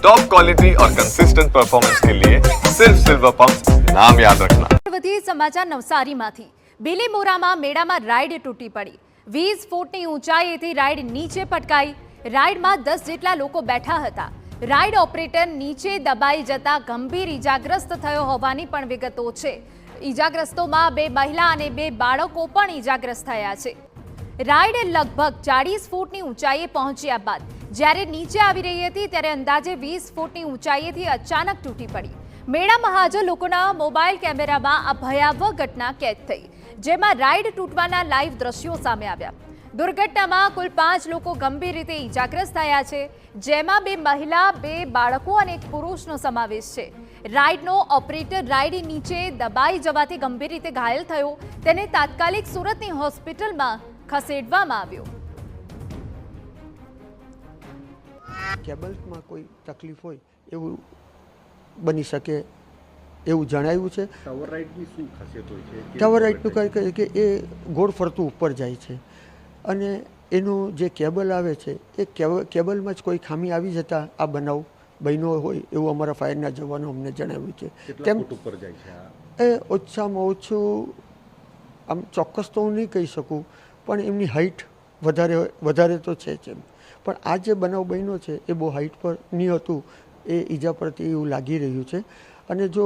Top quality और consistent performance के लिए सिर्फ सिल्वर पंप नाम याद रखना। વધી સમાચાર નવસારીમાંથી બિલીમોરામાં મેળામાં રાઈડ તૂટી પડી 20 ફૂટની ઊંચાઈએથી રાઈડ નીચે પટકાઈ રાઈડમાં 10 જેટલા લોકો બેઠા હતા રાઈડ ઓપરેટર નીચે દબાઈ જતા ગંભીર ઈજાગ્રસ્ત થયો હોવાની પણ વિગતો છે ઈજાગ્રસ્તોમાં 2 મહિલા અને 2 બાળકો પણ ઈજાગ્રસ્ત થયા છે રાઈડ લગભગ 40 ફૂટની ઊંચાઈએ પહોંચ્યા બાદ જ્યારે નીચે આવી રહી હતી ત્યારે અંદાજે 20 ફૂટની ઊંચાઈએથી અચાનક તૂટી પડી મેળામાં હાજર લોકોના મોબાઈલ કેમેરામાં આ ભયાવહ ઘટના કેદ થઈ જેમાં રાઈડ તૂટવાના લાઈવ દ્રશ્યો સામે આવ્યા દુર્ઘટનામાં કુલ 5 લોકો ગંભીર રીતે ઈજાગ્રસ્ત થયા છે જેમાં 2 મહિલા 2 બાળકો અને 1 પુરુષનો સમાવેશ છે રાઈડનો ઓપરેટર રાઈડ નીચે દબાઈ જવાથી ગંભીર રીતે ઘાયલ થયો તેને તાત્કાલિક સુરતની હોસ્પિટલમાં ખસેડવામાં આવ્યો કેબલ્સમાં કોઈ તકલીફ હોય એવું બની શકે એવું જણાવ્યું છે ટાવર રાઇડની શું ખાસિયત હોય છે ટાવર રાઇડનું કહે કે એ ગોળ ફરતું ઉપર જાય છે અને એનું જે કેબલ આવે છે એ કેબલમાં જ કોઈ ખામી આવી જતાં આ બનાવ બન્યો હોય એવું અમારા ફાયરના જવાનો અમને જણાવ્યું છે કેમ ઉપર જાય છે એ ઓછામાં ઓછું આમ ચોક્કસ તો હું નહીં કહી શકું પણ એમની હાઇટ વધારે તો છે જ એમ પણ આ જે બનાવ બન્યો છે એ બહુ હાઇટ પર નહીં હતું એ ઈજા પરથી એવું લાગી રહ્યું છે અને જો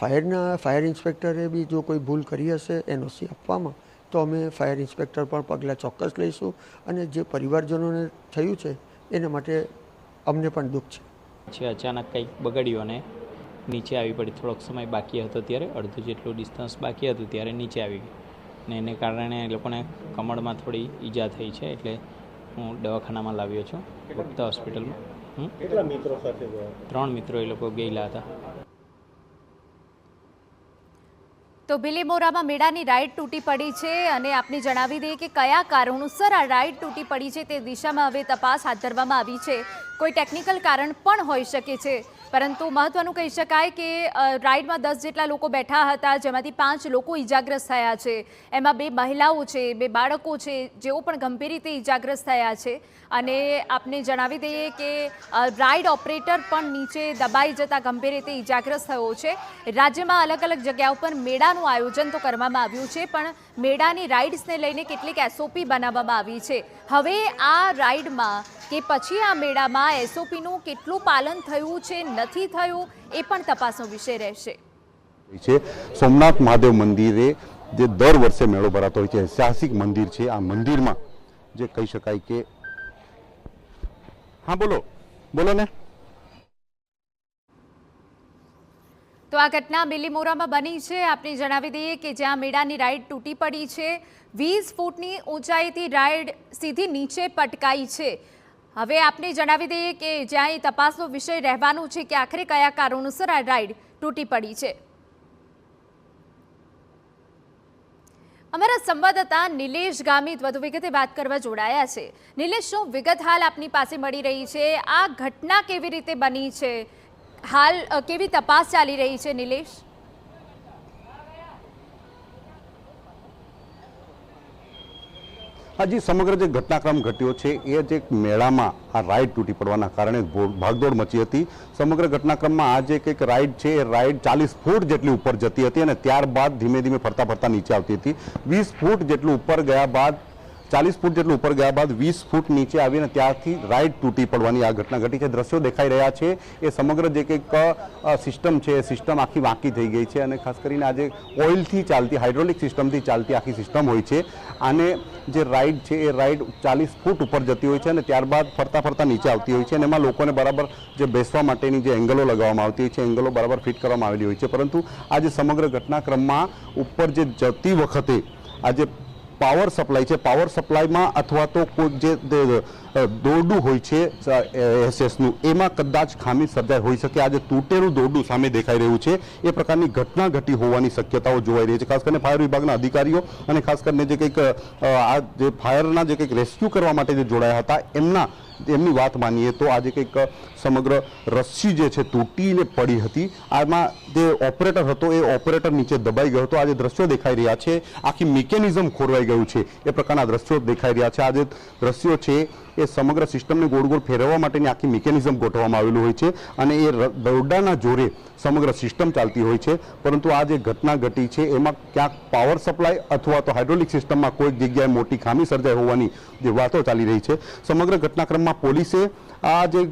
ફાયર ઇન્સ્પેક્ટરે બી જો કોઈ ભૂલ કરી હશે એનઓસી આપવામાં તો અમે ફાયર ઇન્સ્પેક્ટર પણ પગલાં ચોક્કસ લઈશું અને જે પરિવારજનોને થયું છે એના માટે અમને પણ દુઃખ છે અચાનક કંઈક બગડ્યું અને નીચે આવી પડી થોડોક સમય બાકી હતો ત્યારે અડધું જેટલું ડિસ્ટન્સ બાકી હતું ત્યારે નીચે આવી ગઈ અને એને કારણે એ લોકોને કમરમાં થોડી ઈજા થઈ છે એટલે હું દવાખાનામાં લાવ્યો છું ગુપ્તા હોસ્પિટલમાં કેટલા મિત્રો સાથે 3 મિત્રો એ લોકો ગયેલા હતા તો બિલીમોરામાં મેળાની રાઈડ તૂટી પડી છે અને આપને જણાવી દઈએ કે કયા કારણોસર આ રાઈડ તૂટી પડી છે તે દિશામાં હવે તપાસ હાથ ધરવામાં આવી છે કોઈ ટેકનિકલ કારણ પણ હોઈ શકે છે પરંતુ મહત્વનું કહી શકાય કે રાઈડમાં 10 જેટલા લોકો બેઠા હતા જેમાંથી 5 લોકો ઈજાગ્રસ્ત થયા છે એમાં 2 મહિલાઓ છે 2 બાળકો છે જેઓ પણ ગંભીર રીતે ઈજાગ્રસ્ત થયા છે અને આપને જણાવી દઈએ કે રાઈડ ઓપરેટર પણ નીચે દબાઈ જતા ગંભીર રીતે ઈજાગ્રસ્ત થયો છે રાજ્યમાં અલગ અલગ જગ્યાઓ પર મેળાનું આયોજન તો કરવામાં આવ્યું છે પણ મેળાની રાઇડ્સને લઈને કેટલીક એસઓપી બનાવવામાં આવી છે હવે આ રાઈડમાં કે પછી આ મેળામાં એસઓપીનું કેટલું પાલન થયું છે નથી થયું એ પણ તપાસનો વિષય રહેશે સોમનાથ મહાદેવ મંદિરે જે દર વર્ષે મેળો ભરાતો હોય છે ઐતિહાસિક મંદિર છે આ મંદિરમાં જે કહી શકાય કે હા બોલો ને તો આ ઘટના બિલીમોરામાં બની છે આપને જણાવી દઈએ કે જ્યાં મેળાની રાઈડ તૂટી પડી છે 20 ફૂટની ઊંચાઈથી રાઈડ સીધી નીચે પટકાઈ છે હવે આપને જણાવી દઈએ કે જ્યાં એ તપાસનો વિષય રહેવાનું છે કે આખરે કયા કારણોસર આ રાઈડ તૂટી પડી છે અમારા સંવાદદાતા નિલેશ ગામિત વધુ વિગતે વાત કરવા જોડાયા છે નિલેશ શું વિગત હાલ આપની પાસે મળી રહી છે આ ઘટના કેવી રીતે બની છે હાલ કેવી તપાસ ચાલી રહી છે નિલેશ હાજી સમગ્ર જે ઘટનાક્રમ ઘટ્યો છે એ જે મેળામાં આ રાઈડ તૂટી પડવાના કારણે ભાગદોડ મચી હતી સમગ્ર ઘટનાક્રમમાં આ જે કંઈક રાઈડ છે એ રાઈડ 40 ફૂટ જેટલી ઉપર જતી હતી અને ત્યારબાદ ધીમે ધીમે ફરતા નીચે આવતી હતી 20 ફૂટ જેટલું ઉપર ગયા બાદ 40 ફૂટ જેટલું ઉપર ગયા બાદ 20 ફૂટ નીચે આવીને ત્યારથી રાઈડ તૂટી પડવાની આ ઘટના ઘટી છે દ્રશ્યો દેખાઈ રહ્યા છે એ સમગ્ર જે કંઈક સિસ્ટમ છે એ સિસ્ટમ આખી વાંકી થઈ ગઈ છે અને ખાસ કરીને આજે ઓઇલથી ચાલતી હાઇડ્રોલિક સિસ્ટમથી ચાલતી આખી સિસ્ટમ હોય છે આને જે રાઈડ છે એ રાઈડ 40 ફૂટ ઉપર જતી હોય છે અને ત્યારબાદ ફરતા નીચે આવતી હોય છે અને એમાં લોકોને બરાબર જે બેસવા માટેની જે એંગલો લગાવવામાં આવતી હોય છે એંગલો બરાબર ફિટ કરવામાં આવેલી હોય છે પરંતુ આ જે સમગ્ર ઘટનાક્રમમાં ઉપર જે જતી વખતે આજે પાવર સપ્લાય છે પાવર સપ્લાયમાં અથવા તો કોઈ જે દોરડું હોય છે એસએસનું એમાં કદાચ ખામી સર્જાઈ હોઈ શકે આજે તૂટેલું દોરડું સામે દેખાઈ રહ્યું છે એ પ્રકારની ઘટના ઘટી હોવાની શક્યતાઓ જોવાઈ રહી છે ખાસ કરીને ફાયર વિભાગના અધિકારીઓ અને ખાસ કરીને જે કંઈક આ જે ફાયરના જે કંઈક રેસ્ક્યુ કરવા માટે જે જોડાયા હતા એમની વાત માનીએ તો આજે કંઈક સમગ્ર રસ્સી જે છે તૂટીને પડી હતી આમાં જે ઓપરેટર હતો એ ઓપરેટર નીચે દબાઈ ગયો હતો આજે દ્રશ્યો દેખાઈ રહ્યા છે આખી મિકેનિઝમ ખોરવાઈ ગયું છે એ પ્રકારના દ્રશ્યો દેખાઈ રહ્યા છે આજે દ્રશ્યો છે એ સમગ્ર સિસ્ટમને ગોળ ગોળ ફેરવવા માટેની આખી મિકેનિઝમ ગોઠવવામાં આવેલું હોય છે અને એ દોરડાના જોરે સમગ્ર સિસ્ટમ ચાલતી હોય છે. પરંતુ આ જે ઘટના ઘટી છે એમાં ક્યાંક પાવર સપ્લાય અથવા તો હાઇડ્રોલિક સિસ્ટમમાં કોઈક જગ્યાએ મોટી ખામી સર્જાઈ હોવાની જે વાતો ચાલી રહી છે. સમગ્ર ઘટનાક્રમમાં પોલીસે આ જે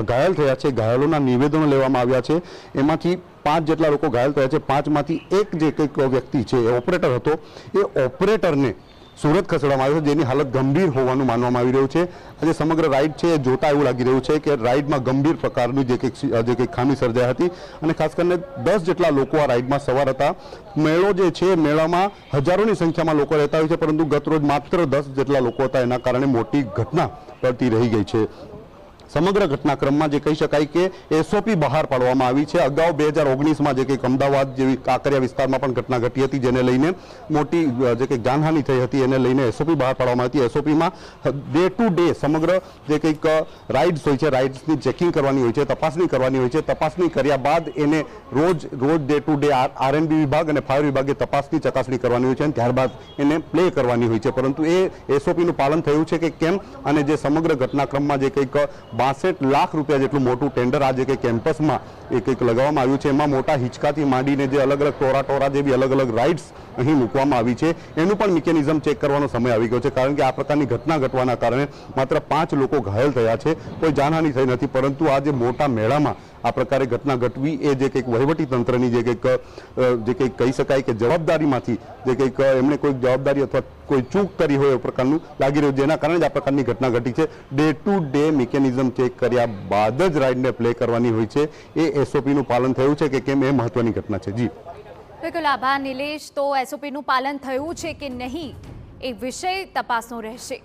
ઘાયલ થયા છે ઘાયલોના નિવેદનો લેવામાં આવ્યા છે. એમાંથી 5 જેટલા લોકો ઘાયલ થયા છે. 5માંથી એક જે કંઈક વ્યક્તિ છે એ ઓપરેટર હતો, એ ઓપરેટરને સુરત ખસેડવામાં આવ્યો છે, જેની હાલત ગંભીર હોવાનું માનવામાં આવી રહ્યું છે. આજે સમગ્ર રાઇડ છે એ જોતા એવું લાગી રહ્યું છે કે રાઇડમાં ગંભીર પ્રકારની જે કંઈક ખામી સર્જાઈ હતી અને ખાસ કરીને 10 જેટલા લોકો આ રાઇડમાં સવાર હતા. મેળો જે છે મેળામાં હજારોની સંખ્યામાં લોકો રહેતા હોય છે, પરંતુ ગતરોજ માત્ર 10 જેટલા લોકો હતા, એના કારણે મોટી ઘટના ટળતી રહી ગઈ છે. સમગ્ર ઘટનાક્રમમાં જે કહી શકાય કે એસઓપી બહાર પાડવામાં આવી છે. અગાઉ 2019માં જે કંઈક અમદાવાદ જેવી કાંકરિયા વિસ્તારમાં પણ ઘટના ઘટી હતી, જેને લઈને મોટી જે કંઈક જાનહાનિ થઈ હતી, એને લઈને એસઓપી બહાર પાડવામાં આવી હતી. એસઓપીમાં ડે ટુ ડે સમગ્ર જે કંઈક રાઇડ્સ હોય છે, રાઇડ્સની ચેકિંગ કરવાની હોય છે, તપાસણી કરવાની હોય છે. તપાસણી કર્યા બાદ એને રોજ ડે ટુ ડે આરએનબી વિભાગ અને ફાયર વિભાગે તપાસની ચકાસણી કરવાની હોય છે અને ત્યારબાદ એને પ્લે કરવાની હોય છે. પરંતુ એ એસઓપીનું પાલન થયું છે કે કેમ? અને જે સમગ્ર ઘટનાક્રમમાં જે કંઈક 62 લાખ રૂપિયા જેટલું મોટું ટેન્ડર આજે કે કેમ્પસમાં એ કંઈક લગાવવામાં આવ્યું છે. એમાં મોટા હિંચકાથી માંડીને જે અલગ અલગ ટોરા જેવી અલગ અલગ રાઇડ્સ અહીં મૂકવામાં આવી છે, એનું પણ મિકેનિઝમ ચેક કરવાનો સમય આવી ગયો છે. કારણ કે આ પ્રકારની ઘટના ઘટવાના કારણે માત્ર 5 લોકો ઘાયલ થયા છે, કોઈ જાનહાનિ થઈ નથી. પરંતુ આ જે મોટા મેળામાં આ પ્રકારે ઘટના ઘટવી એ જે કંઈક વહીવટી તંત્રની જે કંઈક કહી શકાય કે જવાબદારીમાંથી જે કંઈક એમણે કોઈ જવાબદારી અથવા કોઈ ચૂક કરી હોય એ પ્રકારનું લાગી રહ્યું, જેના કારણે જ આ પ્રકારની ઘટના ઘટી છે. Day to day mechanism check કર્યા બાદ જ રાઇડને પ્લે કરવાની હોય છે. એ એસઓપીનું પાલન થયું છે કે કેમ, એ મહત્વની ઘટના છે. જી બિલકુલ આભાર નિલેશ. તો એસઓપીનું પાલન થયું છે કે નહીં એ વિષય તપાસનો રહેશે.